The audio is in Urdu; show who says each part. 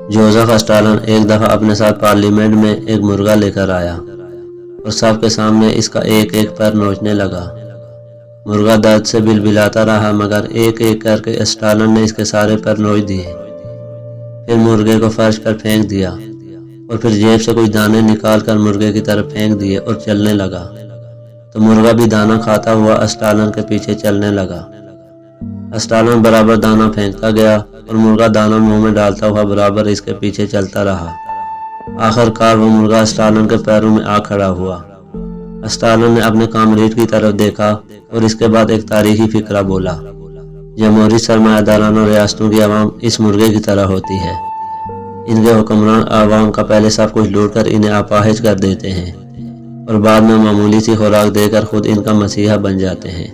Speaker 1: جوزف اسٹالن ایک دفعہ اپنے ساتھ پارلیمنٹ میں ایک مرغا لے کر آیا اور سب کے سامنے اس کا ایک ایک پر نوچنے لگا۔ مرغا درد سے بلبلاتا رہا مگر ایک ایک کر کے اسٹالن نے اس کے سارے پر نوچ دیے۔ پھر مرغے کو فرش پر پھینک دیا اور پھر جیب سے کچھ دانے نکال کر مرغے کی طرف پھینک دیے اور چلنے لگا، تو مرغا بھی دانہ کھاتا ہوا اسٹالن کے پیچھے چلنے لگا۔ اسٹالن برابر دانہ پھینکتا گیا اور مرغا دانہ منہ میں ڈالتا ہوا برابر اس کے پیچھے چلتا رہا۔ آخر کار وہ مرغا اسٹالن کے پیروں میں آ کھڑا ہوا۔ اسٹالن نے اپنے کامریڈ کی طرف دیکھا اور اس کے بعد ایک تاریخی فقرہ بولا: جمہوری سرمایہ دارانہ ریاستوں کی عوام اس مرغے کی طرح ہوتی ہے۔ ان کے حکمران عوام کا پہلے سب کچھ لوٹ کر انہیں اپاہج کر دیتے ہیں اور بعد میں معمولی سی خوراک دے کر خود ان کا مسیحا بن جاتے ہیں۔